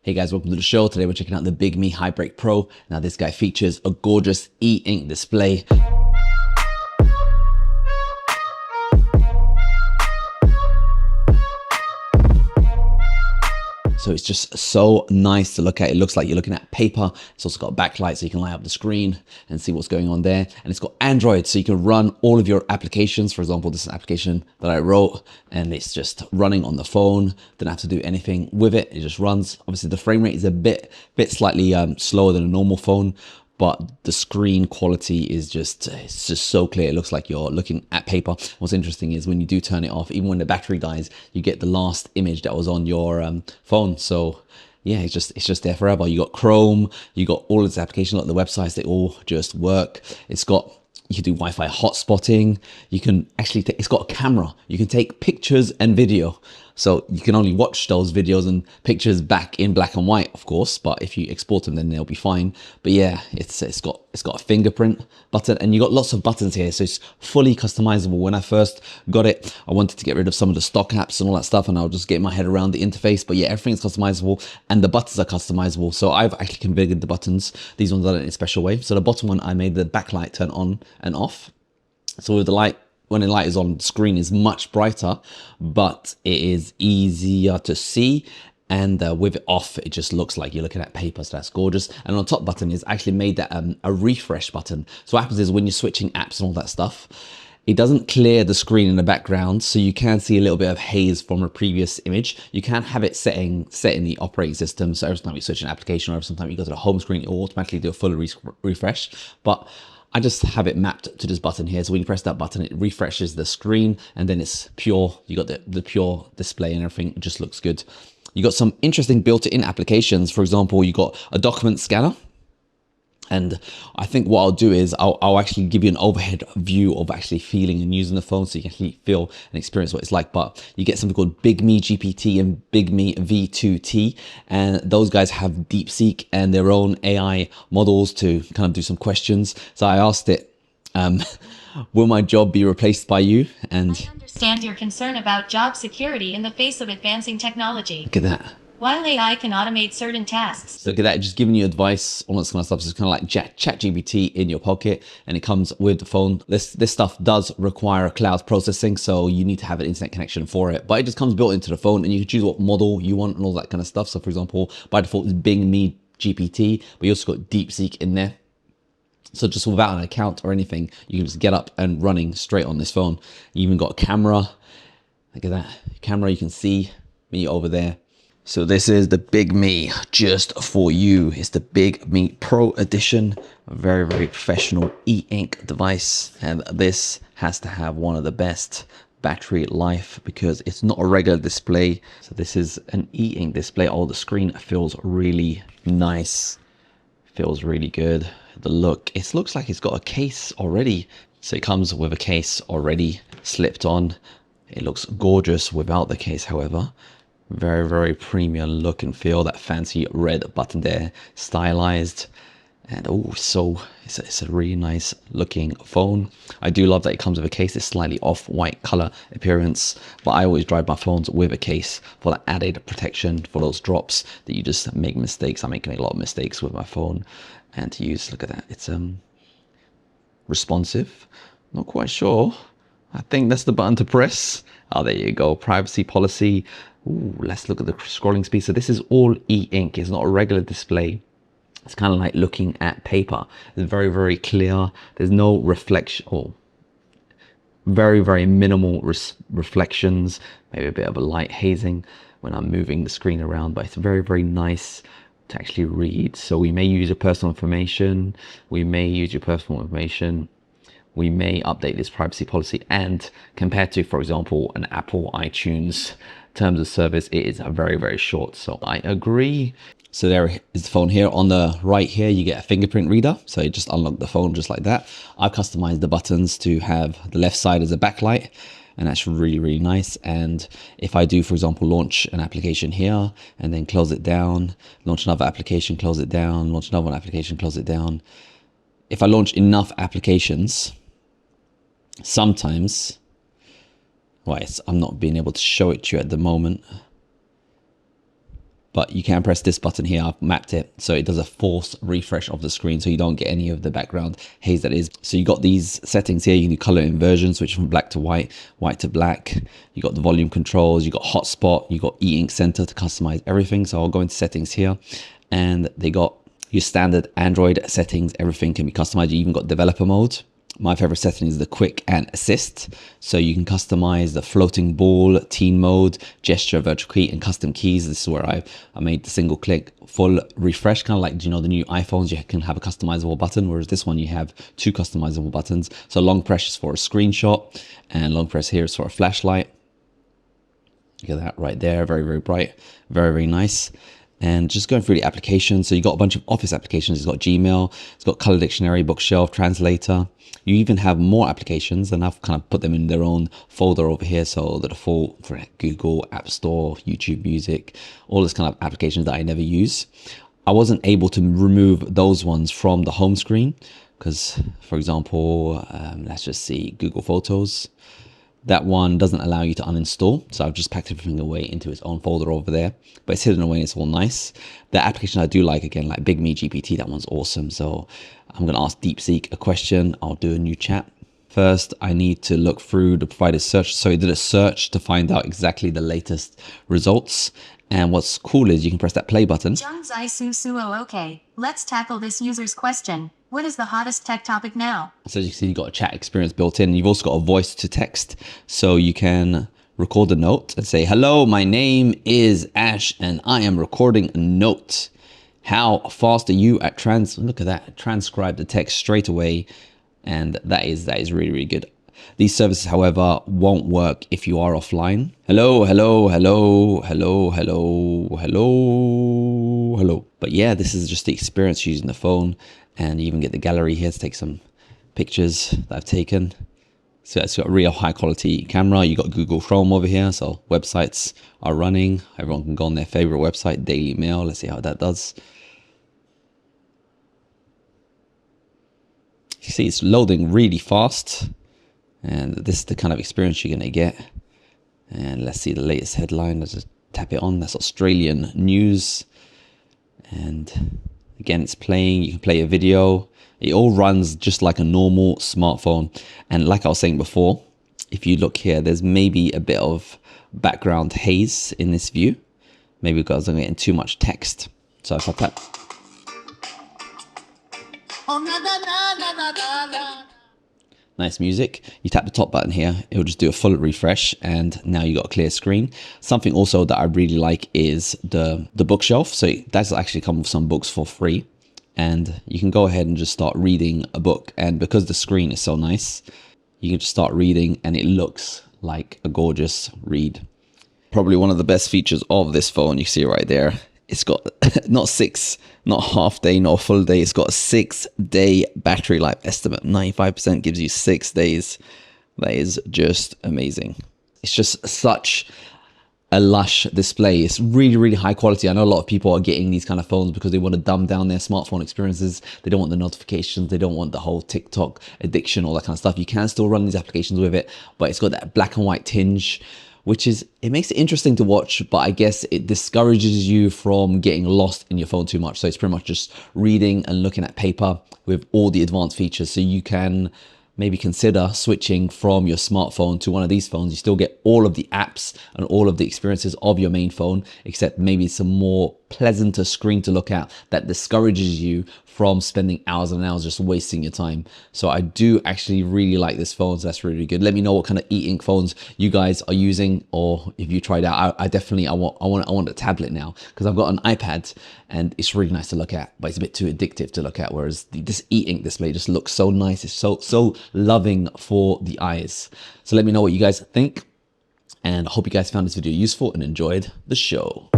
Hey guys, welcome to the show. Today we're checking out the BigMe Hybreak Pro. Now this guy features a gorgeous e-ink display. So it's just so nice to look at. It looks like you're looking at paper. It's also got a backlight so you can light up the screen and see what's going on there. And it's got Android so you can run all of your applications. For example, this is an application that I wrote and it's just running on the phone. Don't have to do anything with it. It just runs. Obviously the frame rate is a bit slightly slower than a normal phone, but the screen quality is just, it's just so clear. It looks like you're looking at paper. What's interesting is when you do turn it off, even when the battery dies, you get the last image that was on your phone. So yeah, it's just there forever. You got Chrome, you got all of this application, like the websites, they all just work. It's got, you can do Wi-Fi hotspotting. You can actually it's got a camera. You can take pictures and video. So you can only watch those videos and pictures back in black and white, of course, but if you export them, then they'll be fine. But yeah, it's got a fingerprint button and you got lots of buttons here. So it's fully customizable. When I first got it, I wanted to get rid of some of the stock apps and all that stuff, and I'll just get my head around the interface. But yeah, everything's customizable and the buttons are customizable. So I've actually configured the buttons. These ones are in a special way. So the bottom one, I made the backlight turn on and off. So with the light, when the light is on, the screen is much brighter, but it is easier to see. And with it off, it just looks like you're looking at paper. So that's gorgeous. And on the top button is actually made that a refresh button. So what happens is when you're switching apps and all that stuff, it doesn't clear the screen in the background, so you can see a little bit of haze from a previous image. You can have it set in the operating system, so every time you switch an application or every time you go to the home screen, it will automatically do a full refresh. But I just have it mapped to this button here. So when you press that button, it refreshes the screen and then it's pure. You got the pure display and everything. It just looks good. You got some interesting built-in applications. For example, you got a document scanner. And I think what I'll do is I'll actually give you an overhead view of actually feeling and using the phone so you can actually feel and experience what it's like. But you get something called BigMe GPT and BigMe V2T. And those guys have DeepSeek and their own AI models to kind of do some questions. So I asked it, will my job be replaced by you? And I understand your concern about job security in the face of advancing technology. look at that. While AI can automate certain tasks, So look at that, just giving you advice on this kind of stuff. So it's kind of like ChatGPT in your pocket, and it comes with the phone. This stuff does require cloud processing, so you need to have an internet connection for it. But it just comes built into the phone, and you can choose what model you want and all that kind of stuff. So for example, by default it's BigMe GPT, but you also got DeepSeek in there. So just without an account or anything, you can just get up and running straight on this phone. You even got a camera. Look at that camera. You can see me over there. So this is the BigMe just for you. It's the BigMe Pro Edition, a very, very professional e-ink device. And this has to have one of the best battery life because it's not a regular display. So this is an e-ink display. Oh, the screen feels really nice. Feels really good. The look, it looks like it's got a case already. So it comes with a case already slipped on. It looks gorgeous without the case, however. Very, very premium look and feel. That fancy red button there, stylized. And oh, so it's a really nice looking phone. I do love that it comes with a case. It's slightly off-white color appearance, but I always drive my phones with a case for that added protection for those drops that you just make mistakes. I make a lot of mistakes with my phone, and to use, look at that, it's responsive. Not quite sure. I think that's the button to press. Oh, there you go. Privacy policy. Ooh, let's look at the scrolling speed. So this is all e-ink. It's not a regular display. It's kind of like looking at paper. It's very, very clear. There's no reflection, or very, very minimal reflections. Maybe a bit of a light hazing when I'm moving the screen around, but it's very, very nice to actually read. So we may use your personal information. We may use your personal information. We may update this privacy policy, and compared to, for example, an Apple iTunes terms of service, it is very, very short. So I agree. So there is the phone here. On the right here, you get a fingerprint reader. So you just unlock the phone just like that. I've customized the buttons to have the left side as a backlight, and that's really, really nice. And if I do, for example, launch an application here and then close it down, launch another application, close it down, launch another application, close it down. If I launch enough applications, sometimes, well, I'm not being able to show it to you at the moment. but you can press this button here. I've mapped it so it does a force refresh of the screen, so you don't get any of the background haze that is. So you got these settings here. You can do color inversion, switch from black to white, white to black. You got the volume controls, you got hotspot, you got e-ink center to customize everything. So I'll go into settings here, and they got your standard Android settings. Everything can be customized. You even got developer mode. My favorite setting is the quick and assist. So you can customize the floating ball, teen mode, gesture, virtual key, and custom keys. This is where I made the single click full refresh, kind of like, you know, the new iPhones, you can have a customizable button, whereas this one you have 2 customizable buttons. So long press is for a screenshot, and long press here is for a flashlight. Look at that right there, very, very bright, very, very nice. And just going through the applications, so you got a bunch of Office applications. It's got Gmail, it's got Color Dictionary, Bookshelf, Translator. You even have more applications, and I've kind of put them in their own folder over here. So the default for Google, App Store, YouTube Music, all this kind of applications that I never use. I wasn't able to remove those ones from the home screen because, for example, let's just see, Google Photos. That one doesn't allow you to uninstall. So I've just packed everything away into its own folder over there, but it's hidden away and it's all nice. The application I do like, again, like Big Me GPT, that one's awesome. So I'm going to ask DeepSeek a question. I'll do a new chat. First, I need to look through the provided search. So it did a search to find out exactly the latest results. And what's cool is you can press that play button. Okay, let's tackle this user's question. What is the hottest tech topic now? So as you can see, you've got a chat experience built in. You've also got a voice to text. So you can record a note and say, hello, my name is Ash and I am recording a note. How fast are you at look at that, transcribe the text straight away. And that is really, really good. These services, however, won't work if you are offline. Hello, hello, hello, hello, hello, hello, hello. But yeah, this is just the experience using the phone. And you even get the gallery here to take some pictures that I've taken. So it's got a real high quality camera. You got Google Chrome over here. So websites are running. Everyone can go on their favorite website, Daily Mail. Let's see how that does. You see it's loading really fast. And this is the kind of experience you're going to get. And let's see the latest headline. Let's just tap it on. That's Australian news. And again, it's playing. You can play a video. It all runs just like a normal smartphone. And like I was saying before, if you look here, there's maybe a bit of background haze in this view. Maybe because I'm getting too much text. So if I tap. Nice music. You tap the top button here, it will just do a full refresh, and now you got a clear screen. Something also that I really like is the bookshelf. So that's actually come with some books for free, and you can go ahead and just start reading a book. And because the screen is so nice, you can just start reading and it looks like a gorgeous read. Probably one of the best features of this phone, you see right there. It's got not half day, not a full day. It's got a 6-day battery life estimate. 95% gives you 6 days. That is just amazing. It's just such a lush display. It's really, really high quality. I know a lot of people are getting these kind of phones because they want to dumb down their smartphone experiences. They don't want the notifications. They don't want the whole TikTok addiction, all that kind of stuff. You can still run these applications with it, but it's got that black and white tinge, which is, it makes it interesting to watch, but I guess it discourages you from getting lost in your phone too much. So it's pretty much just reading and looking at paper with all the advanced features. So you can maybe consider switching from your smartphone to one of these phones. You still get all of the apps and all of the experiences of your main phone, except maybe some more pleasanter screen to look at that discourages you from spending hours and hours just wasting your time. So I do actually really like this phone. So that's really, really good. Let me know what kind of e-ink phones you guys are using, or if you tried out. I definitely want a tablet now because I've got an iPad and it's really nice to look at, but it's a bit too addictive to look at. Whereas this e-ink display just looks so nice. It's so loving for the eyes. So let me know what you guys think, and I hope you guys found this video useful and enjoyed the show.